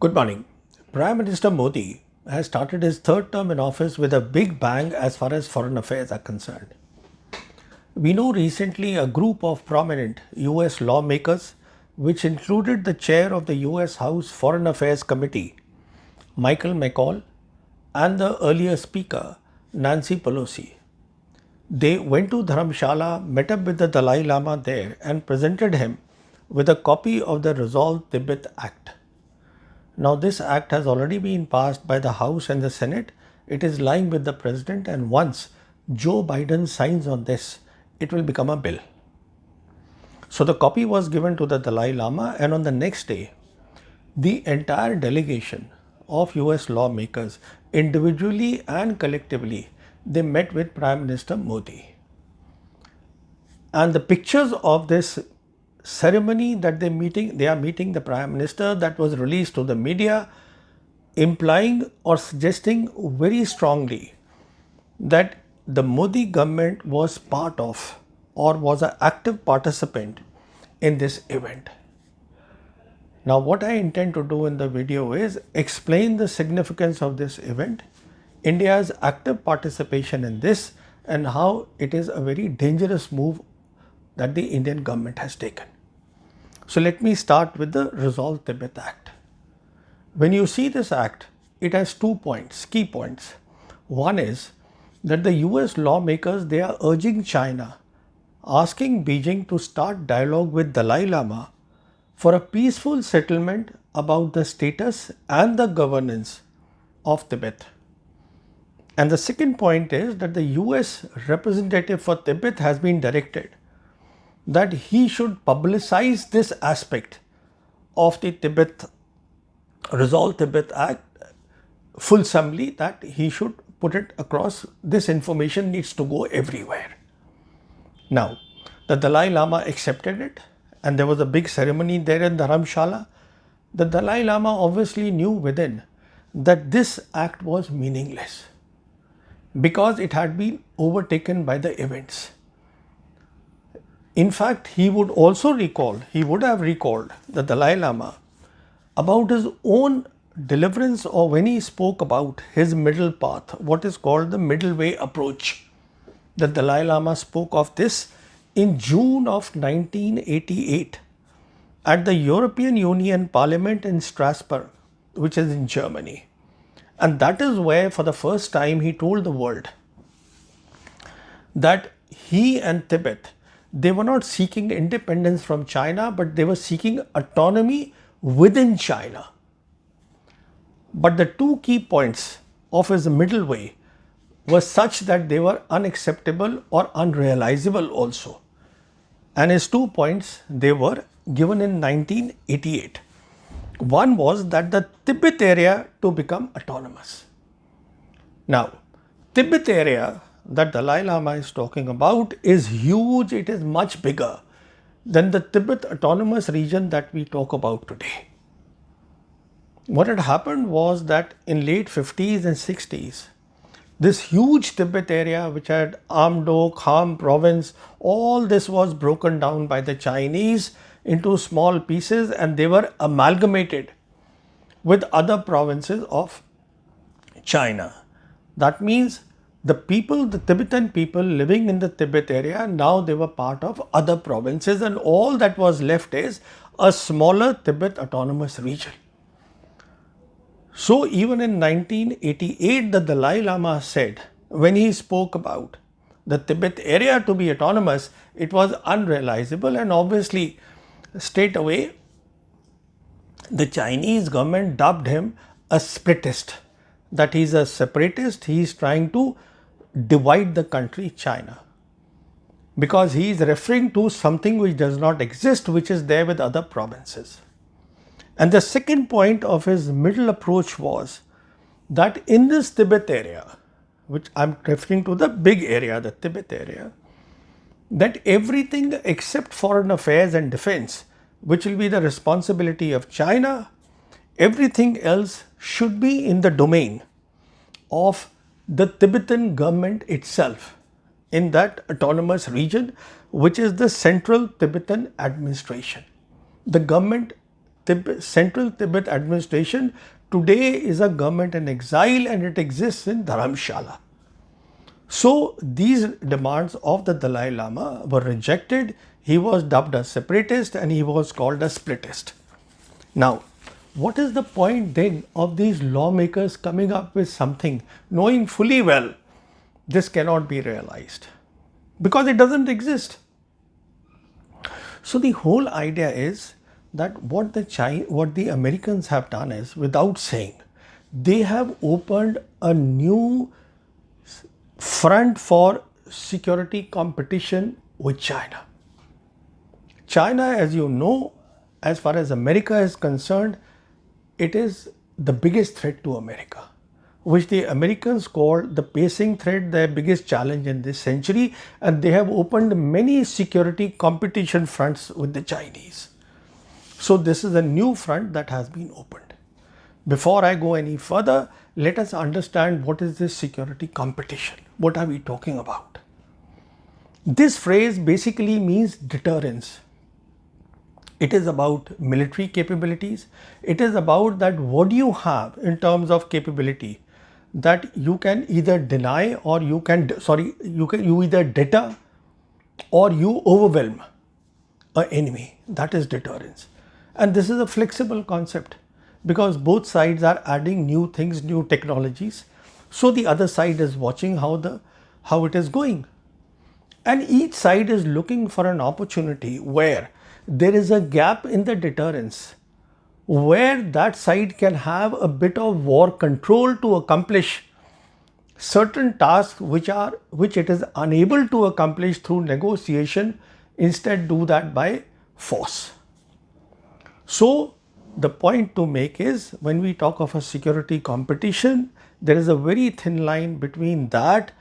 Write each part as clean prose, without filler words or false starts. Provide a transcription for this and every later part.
Good morning. Prime Minister Modi has started his third term in office with a big bang as far as foreign affairs are concerned. We know recently a group of prominent US lawmakers, which included the chair of the US House Foreign Affairs Committee, Michael McCaul, and the earlier speaker, Nancy Pelosi. They went to Dharamshala, met up with the Dalai Lama there, and presented him with a copy of the Resolve Tibet Act. Now, this act has already been passed by the House and the Senate. It is lying with the President, and once Joe Biden signs on this, it will become a bill. So, the copy was given to the Dalai Lama, and on the next day, the entire delegation of US lawmakers, individually and collectively, they met with Prime Minister Modi. And the pictures of this ceremony that they are meeting the Prime Minister, that was released to the media, implying or suggesting very strongly that the Modi government was part of or was an active participant in this event. Now, what I intend to do in the video is explain the significance of this event, India's active participation in this, and how it is a very dangerous move that the Indian government has taken. So let me start with the Resolve Tibet Act. When you see this act, it has 2 points, key points. One is that the US lawmakers, they are urging China, asking Beijing to start dialogue with Dalai Lama for a peaceful settlement about the status and the governance of Tibet. And the second point is that the US representative for Tibet has been directed that he should publicize this aspect of the Resolve Tibet Act fulsomely, that he should put it across. This information needs to go everywhere. Now, the Dalai Lama accepted it, and there was a big ceremony there in Dharamshala. The Dalai Lama obviously knew within that this act was meaningless because it had been overtaken by the events. In fact, he would have recalled the Dalai Lama about his own deliverance, or when he spoke about his middle path, what is called the middle way approach. The Dalai Lama spoke of this in June of 1988 at the European Union Parliament in Strasbourg, which is in Germany. And that is where for the first time he told the world that he and Tibet, they were not seeking independence from China, but they were seeking autonomy within China. But the two key points of his middle way were such that they were unacceptable or unrealizable also. And his 2 points, they were given in 1988. One was that the Tibet area to become autonomous. Now, Tibet area that Dalai Lama is talking about is huge. It is much bigger than the Tibet autonomous region that we talk about today. What had happened was that in late 50s and 60s, this huge Tibet area, which had Amdo, Kham province, all this was broken down by the Chinese into small pieces, and they were amalgamated with other provinces of China. That means the Tibetan people living in the Tibet area, now they were part of other provinces, and all that was left is a smaller Tibet autonomous region. So even in 1988, the Dalai Lama said, when he spoke about the Tibet area to be autonomous, it was unrealizable, and obviously straight away the Chinese government dubbed him a spiritist, that he's a separatist, he's trying to divide the country China, because he is referring to something which does not exist, which is there with other provinces. And the second point of his middle approach was that in this Tibet area, which I'm referring to the big area, the Tibet area, that everything except foreign affairs and defense, which will be the responsibility of China, everything else should be in the domain of the Tibetan government itself in that autonomous region, which is the Central Tibetan Administration. The government Central Tibet administration today is a government in exile and it exists in Dharamshala. So these demands of the Dalai Lama were rejected. He was dubbed a separatist and he was called a splittist. Now, what is the point then of these lawmakers coming up with something knowing fully well this cannot be realized? Because it doesn't exist. So the whole idea is that what the Americans have done is, without saying, they have opened a new front for security competition with China. China, as you know, as far as America is concerned, it is the biggest threat to America, which the Americans call the pacing threat, their biggest challenge in this century, and they have opened many security competition fronts with the Chinese. So this is a new front that has been opened. Before I go any further, let us understand what is this security competition. What are we talking about? This phrase basically means deterrence. It is about military capabilities. It is about that what do you have in terms of capability that you can either deny or you either deter or you overwhelm an enemy. That is deterrence. And this is a flexible concept because both sides are adding new things, new technologies. So the other side is watching how it is going. And each side is looking for an opportunity where there is a gap in the deterrence, where that side can have a bit of war control to accomplish certain tasks which it is unable to accomplish through negotiation, instead do that by force. So the point to make is, when we talk of a security competition, there is a very thin line between that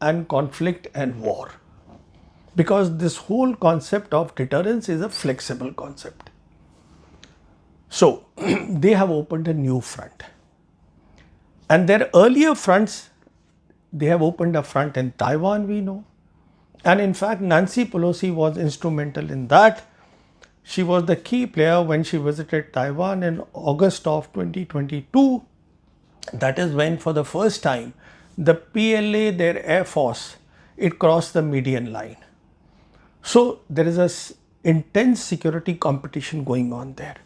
and conflict and war, because this whole concept of deterrence is a flexible concept. So they have opened a new front, and their earlier fronts, they have opened a front in Taiwan, we know, and in fact Nancy Pelosi was instrumental in that. She was the key player when she visited Taiwan in August of 2022. That is when for the first time the PLA, their air force, it crossed the median line. So there is an intense security competition going on there.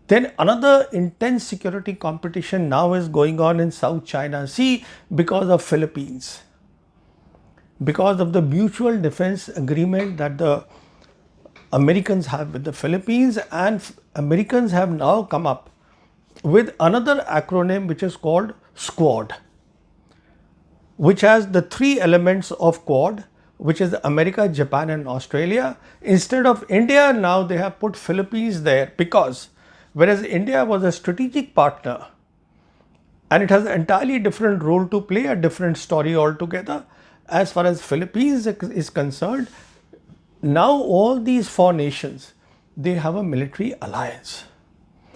Then another intense security competition now is going on in South China Sea because of Philippines. Because of the mutual defense agreement that the Americans have with the Philippines, and Americans have now come up with another acronym which is called SQUAD, which has the three elements of Quad, which is America, Japan and Australia. Instead of India, now they have put Philippines there, because whereas India was a strategic partner and it has an entirely different role to play, a different story altogether, as far as Philippines is concerned, now all these four nations, they have a military alliance.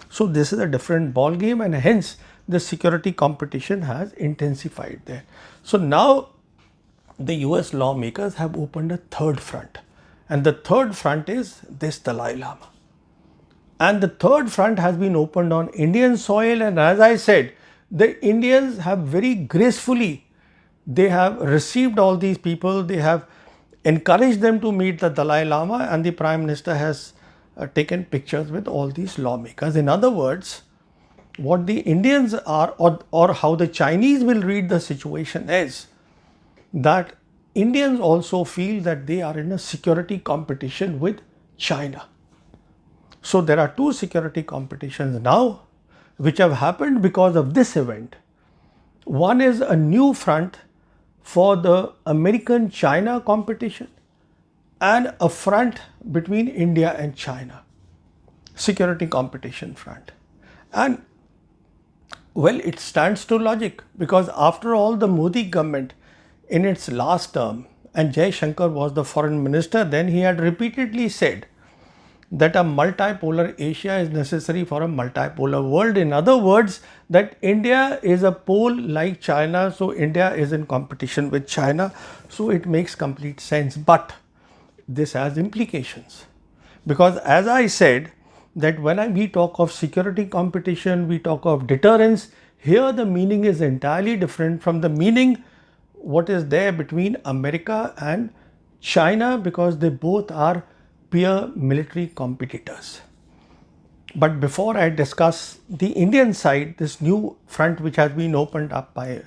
So this is a different ball game, and hence the security competition has intensified there. So now the US lawmakers have opened a third front, and the third front is this Dalai Lama. And the third front has been opened on Indian soil, and as I said, the Indians have very gracefully, they have received all these people, they have encouraged them to meet the Dalai Lama, and the Prime Minister has taken pictures with all these lawmakers. In other words, what the Indians are, or how the Chinese will read the situation is that Indians also feel that they are in a security competition with China. So there are two security competitions now which have happened because of this event. One is a new front for the American-China competition, and a front between India and China, security competition front. And well, it stands to logic, because after all, the Modi government in its last term, and Jai Shankar was the foreign minister, then he had repeatedly said that a multipolar Asia is necessary for a multipolar world. In other words, that India is a pole like China, so India is in competition with China. So it makes complete sense. But this has implications, because as I said, that we talk of security competition, we talk of deterrence. Here the meaning is entirely different from the meaning what is there between America and China, because they both are peer military competitors. But before I discuss the Indian side, this new front which has been opened up by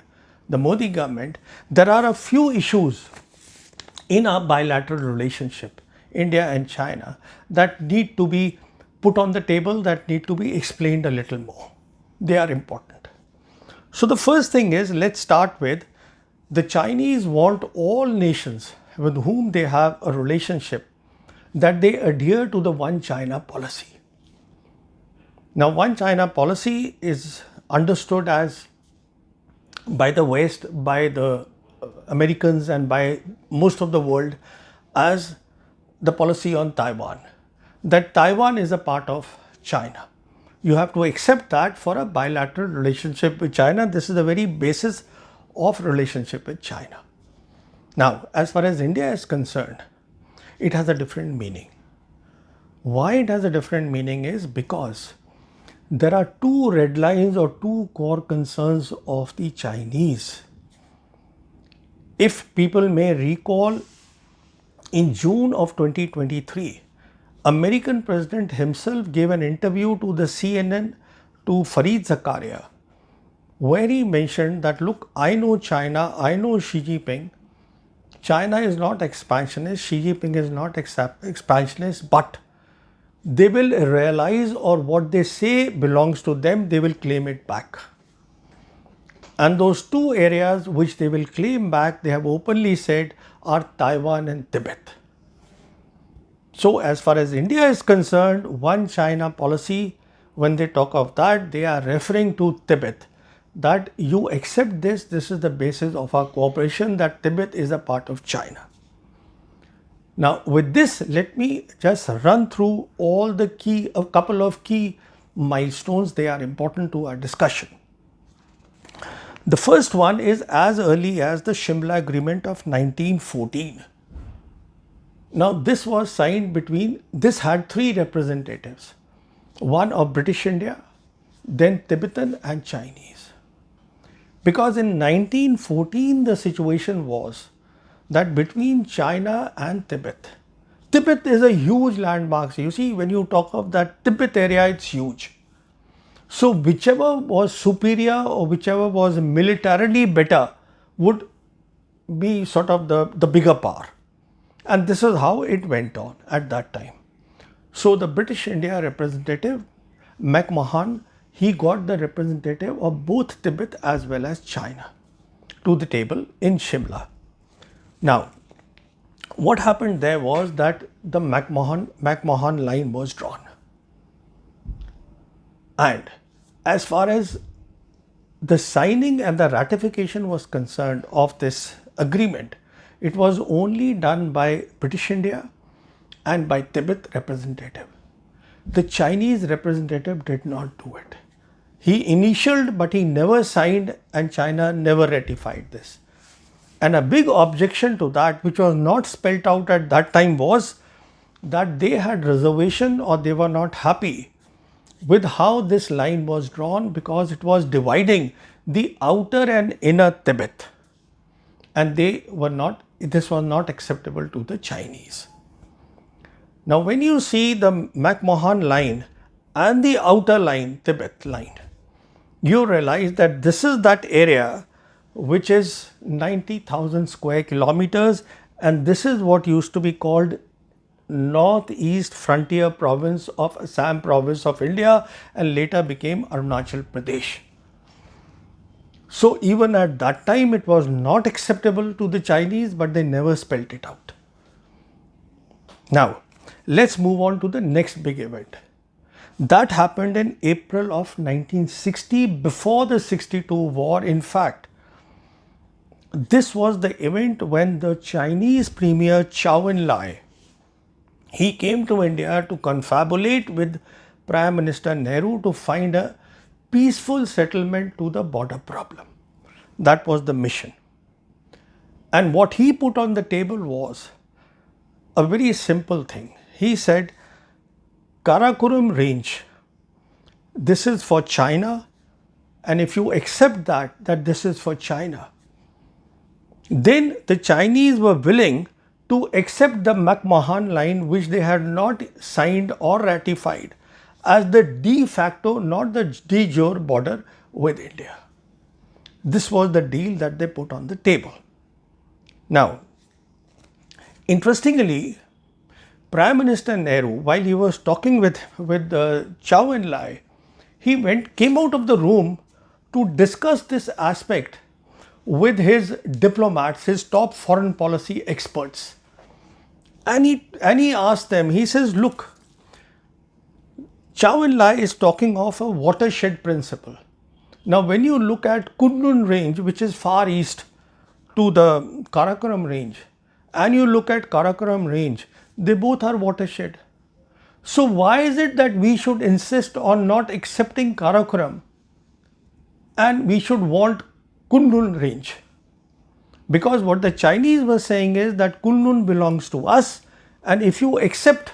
the Modi government, there are a few issues in our bilateral relationship, India and China, that need to be put on the table, that need to be explained a little more. They are important. So the first thing is, let's start with the Chinese want all nations with whom they have a relationship that they adhere to the One China policy. Now, One China policy is understood as by the West, by the Americans and by most of the world as the policy on Taiwan, that Taiwan is a part of China. You have to accept that for a bilateral relationship with China. This is the very basis of relationship with China. Now, as far as India is concerned, it has a different meaning. Why it has a different meaning is because there are two red lines or two core concerns of the Chinese. If people may recall, in June of 2023, American president himself gave an interview to the CNN to Fareed Zakaria, where he mentioned that, look, I know China, I know Xi Jinping. China is not expansionist, Xi Jinping is not expansionist, but they will realize, or what they say belongs to them, they will claim it back. And those two areas which they will claim back, they have openly said, are Taiwan and Tibet. So as far as India is concerned, One China policy, when they talk of that, they are referring to Tibet. That you accept this is the basis of our cooperation, that Tibet is a part of China. Now with this, let me just run through all the a couple of key milestones. They are important to our discussion. The first one is as early as the Shimla Agreement of 1914. Now this was signed this had three representatives, one of British India, then Tibetan and Chinese. Because in 1914 the situation was that between China and Tibet is a huge landmark. You see, when you talk of that Tibet area, it's huge. So whichever was superior or whichever was militarily better would be sort of the bigger power. And this is how it went on at that time. So the British India representative, McMahan, he got the representative of both Tibet as well as China to the table in Shimla. Now, what happened there was that the McMahan Line was drawn. And as far as the signing and the ratification was concerned of this agreement, it was only done by British India and by Tibet representative. The Chinese representative did not do it. He initialed, but he never signed, and China never ratified this. And a big objection to that, which was not spelt out at that time, was that they had reservation or they were not happy with how this line was drawn, because it was dividing the outer and inner Tibet. And this was not acceptable to the Chinese. Now, when you see the McMahan line and the outer line, Tibet line, you realize that this is that area which is 90,000 square kilometers, and this is what used to be called Northeast Frontier Province of Assam Province of India, and later became Arunachal Pradesh. So even at that time it was not acceptable to the Chinese, but they never spelt it out. Now let's move on to the next big event. That happened in April of 1960, before the 62 war. In fact, this was the event when the Chinese Premier Chow En-lai, he came to India to confabulate with Prime Minister Nehru to find a peaceful settlement to the border problem. That was the mission. And what he put on the table was a very simple thing. He said, Karakoram range, this is for China, and if you accept that this is for China, then the Chinese were willing to accept the McMahan Line, which they had not signed or ratified, as the de facto, not the de jure border with India. This was the deal that they put on the table. Now, interestingly, Prime Minister Nehru, while he was talking with Chow and Lai, he came out of the room to discuss this aspect with his diplomats, his top foreign policy experts. And he asked them, he says, look, Chow and Lai is talking of a watershed principle. Now, when you look at Kunun Range, which is far east to the Karakoram Range, and you look at Karakoram Range, they both are watershed. So, why is it that we should insist on not accepting Karakoram and we should want Kunun Range? Because what the Chinese were saying is that Kunun belongs to us, and if you accept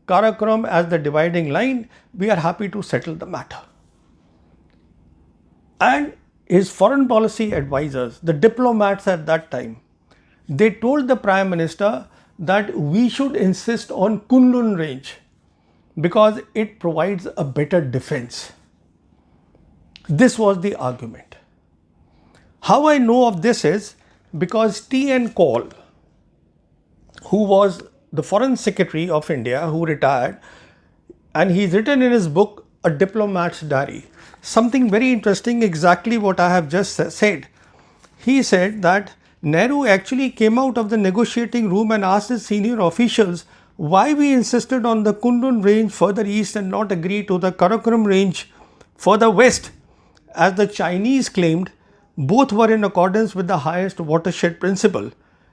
Karakoram as the dividing line, we are happy to settle the matter. And his foreign policy advisors, the diplomats at that time, they told the Prime Minister that we should insist on Kunun Range because it provides a better defense. This was the argument. How I know of this is because T.N. Cole, who was the Foreign Secretary of India, who retired, and he's written in his book, A Diplomat's Diary, something very interesting, exactly what I have just said. He said that Nehru actually came out of the negotiating room and asked his senior officials why we insisted on the Kunun Range further east and not agree to the Karakoram Range further west. As the Chinese claimed, both were in accordance with the highest watershed principle.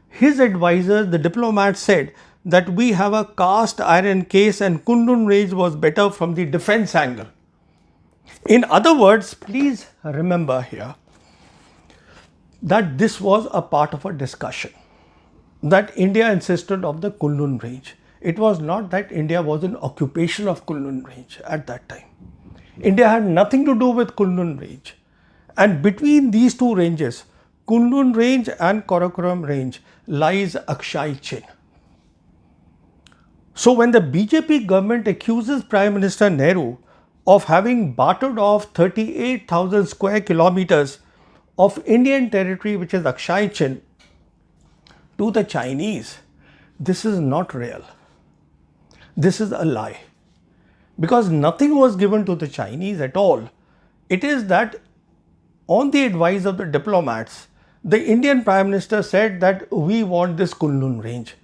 His advisors, the diplomats, said that we have a cast iron case and Kunun Range was better from the defense angle. In other words, please remember here that this was a part of a discussion, that India insisted of the Kunun Range. It was not that India was in occupation of Kunun Range at that time. India had nothing to do with Kunun Range. And between these two ranges, Kunun Range and Karakoram Range, lies Aksai Chin. So when the BJP government accuses Prime Minister Nehru of having bartered off 38,000 square kilometers of Indian territory, which is Aksai Chin, to the Chinese, this is not real. This is a lie. Because nothing was given to the Chinese at all. It is that on the advice of the diplomats, the Indian Prime Minister said that we want this Kunun Range.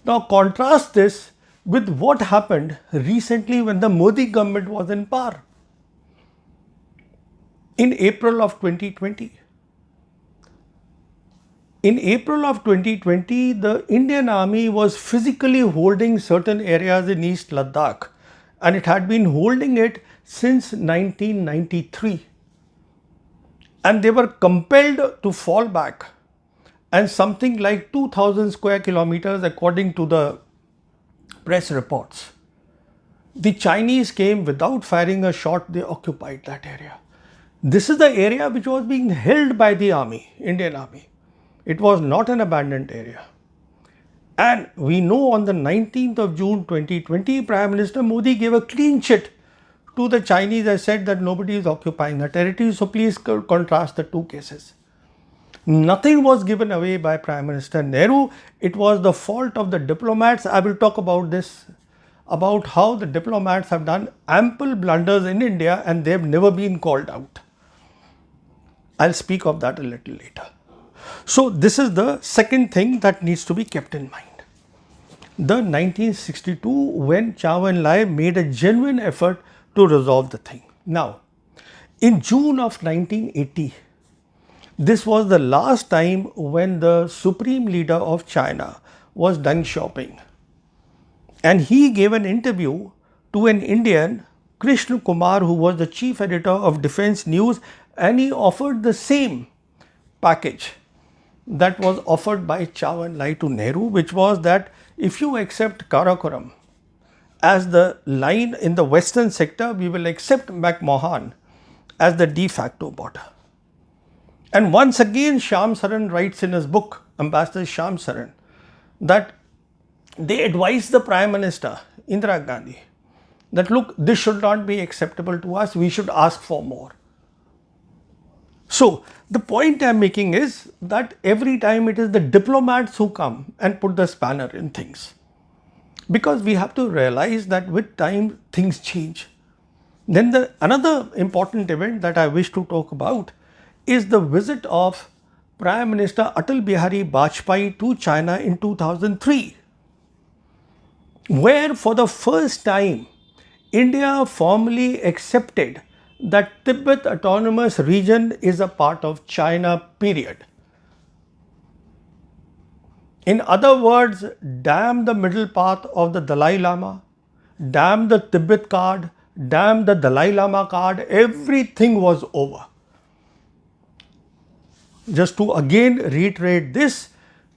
Now contrast this with what happened recently when the Modi government was in power. In April of 2020. In April of 2020, the Indian Army was physically holding certain areas in East Ladakh, and it had been holding it since 1993. And they were compelled to fall back, and something like 2,000 square kilometers, according to the press reports. The Chinese came without firing a shot, they occupied that area. This is the area which was being held by the army, Indian Army. It was not an abandoned area. And we know on the 19th of June 2020, Prime Minister Modi gave a clean chit to the Chinese and said that nobody is occupying the territory. So please contrast the two cases. Nothing was given away by Prime Minister Nehru. It was the fault of the diplomats. I will talk about this, about how the diplomats have done ample blunders in India and they have never been called out. I'll speak of that a little later. So this is the second thing that needs to be kept in mind. The 1962, when Chow and Lai made a genuine effort to resolve the thing. Now, in June of 1980, this was the last time when the supreme leader of China was done shopping. And he gave an interview to an Indian, Krishna Kumar, who was the chief editor of Defense News, and he offered the same package that was offered by Chow and Lai to Nehru, which was that if you accept Karakoram as the line in the western sector, we will accept McMahan as the de facto border. And once again, Shyam Saran writes in his book, Ambassador Shyam Saran, that they advised the Prime Minister, Indira Gandhi, that look, this should not be acceptable to us, we should ask for more. So, the point I am making is that every time it is the diplomats who come and put the spanner in things. Because we have to realize that with time things change. Then another important event that I wish to talk about is the visit of Prime Minister Atal Bihari Vajpayee to China in 2003, where for the first time India formally accepted that Tibet autonomous region is a part of China, period. In other words, damn the middle path of the Dalai Lama, damn the Tibet card, damn the Dalai Lama card, everything was over. Just to again reiterate this,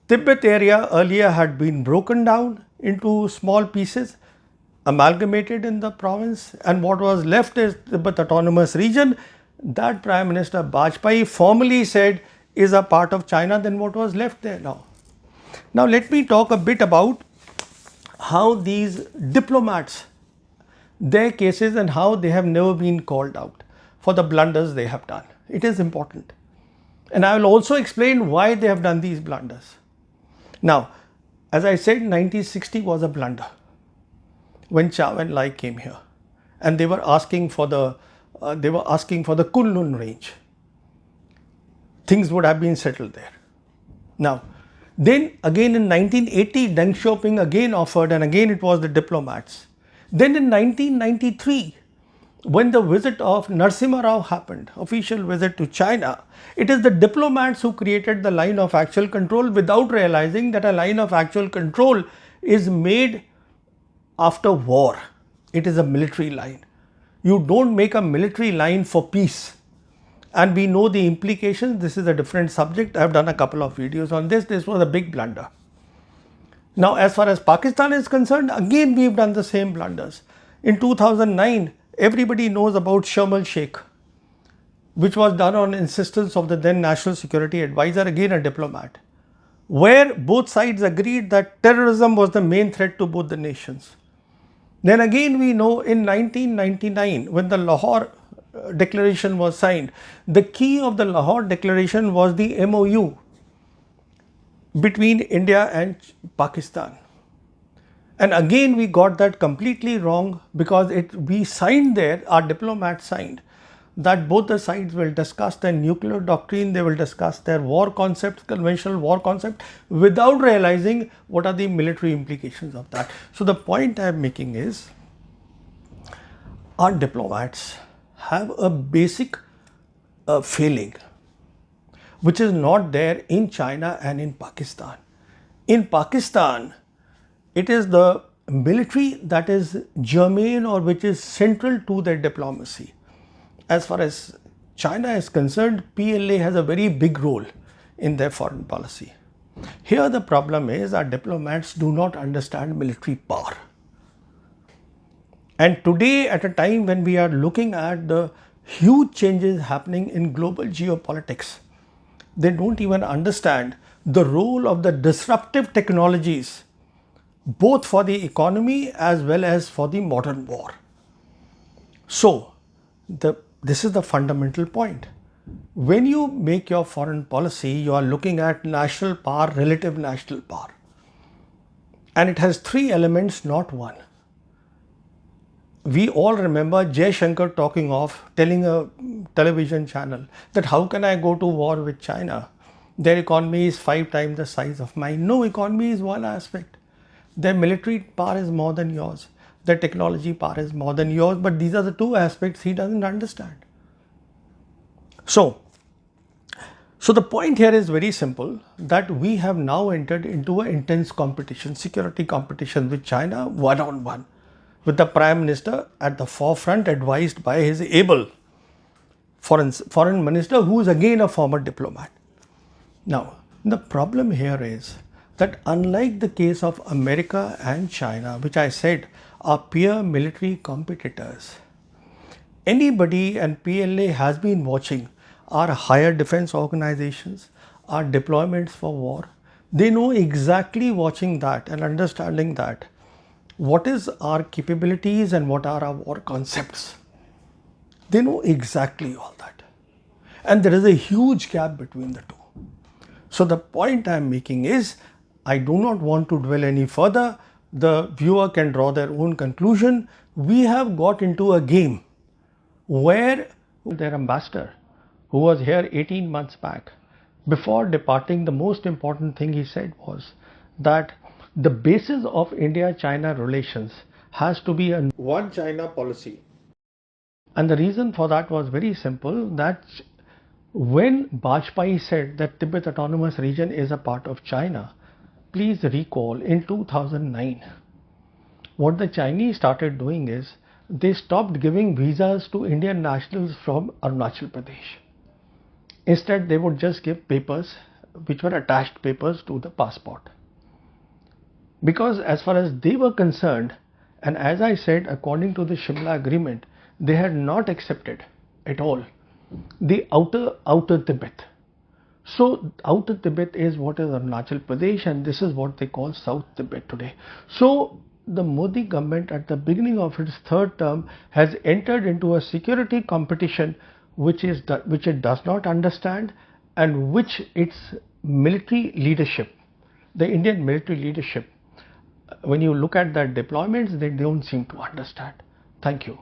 Tibet area earlier had been broken down into small pieces, amalgamated in the province, and what was left is Tibet autonomous region. That Prime Minister Vajpayee formally said is a part of China. Then what was left there now? Now let me talk a bit about how these diplomats, their cases and how they have never been called out for the blunders they have done. It is important. And I will also explain why they have done these blunders. Now, as I said, 1960 was a blunder when Chow and Lai came here, and they were asking for the Kunun Range. Things would have been settled there. Now, then again in 1980, Deng Xiaoping again offered, and again it was the diplomats. Then in 1993, when the visit of Narasimha Rao happened, official visit to China, it is the diplomats who created the line of actual control without realizing that a line of actual control is made after war. It is a military line. You don't make a military line for peace. And we know the implications. This is a different subject. I have done a couple of videos on this. This was a big blunder. Now, as far as Pakistan is concerned, again we have done the same blunders. In 2009, everybody knows about Sharm el-Sheikh, which was done on insistence of the then National Security Advisor, again a diplomat, where both sides agreed that terrorism was the main threat to both the nations. Then again we know in 1999, when the Lahore Declaration was signed, the key of the Lahore Declaration was the MOU between India and Pakistan. And again we got that completely wrong, because we signed there, our diplomats signed, that both the sides will discuss their nuclear doctrine, they will discuss their war concepts, conventional war concept, without realizing what are the military implications of that. So the point I am making is, our diplomats have a basic failing, which is not there in China and in Pakistan. In Pakistan, it is the military that is germane, or which is central to their diplomacy. As far as China is concerned, PLA has a very big role in their foreign policy. Here the problem is, our diplomats do not understand military power. And today, at a time when we are looking at the huge changes happening in global geopolitics, they don't even understand the role of the disruptive technologies, both for the economy as well as for the modern war. So, this is the fundamental point. When you make your foreign policy, you are looking at national power, relative national power. And it has three elements, not one. We all remember Jay Shankar telling a television channel that how can I go to war with China? Their economy is 5 times the size of mine. No, economy is one aspect. Their military power is more than yours. Their technology power is more than yours. But these are the two aspects he doesn't understand. So the point here is very simple, that we have now entered into an intense competition, security competition with China, one-on-one, with the Prime Minister at the forefront, advised by his able foreign minister, who is again a former diplomat. Now, the problem here is that unlike the case of America and China, which I said are peer military competitors. Anybody, and PLA has been watching our higher defense organizations, our deployments for war. They know exactly, watching that and understanding that, what is our capabilities and what are our war concepts. They know exactly all that. And there is a huge gap between the two. So the point I am making is, I do not want to dwell any further. The viewer can draw their own conclusion. We have got into a game where their ambassador, who was here 18 months back, before departing, the most important thing he said was that the basis of India-China relations has to be a one China policy. And the reason for that was very simple, that when Bajpayee said that Tibet Autonomous Region is a part of China, please recall in 2009, what the Chinese started doing is, they stopped giving visas to Indian nationals from Arunachal Pradesh. Instead, they would just give papers, which were attached papers to the passport. Because as far as they were concerned, and as I said, according to the Shimla agreement, they had not accepted at all the outer Tibet. So outer Tibet is what is Arunachal Pradesh, and this is what they call South Tibet today. So the Modi government at the beginning of its third term has entered into a security competition which it does not understand, and which its military leadership, the Indian military leadership, when you look at their deployments, they don't seem to understand. Thank you.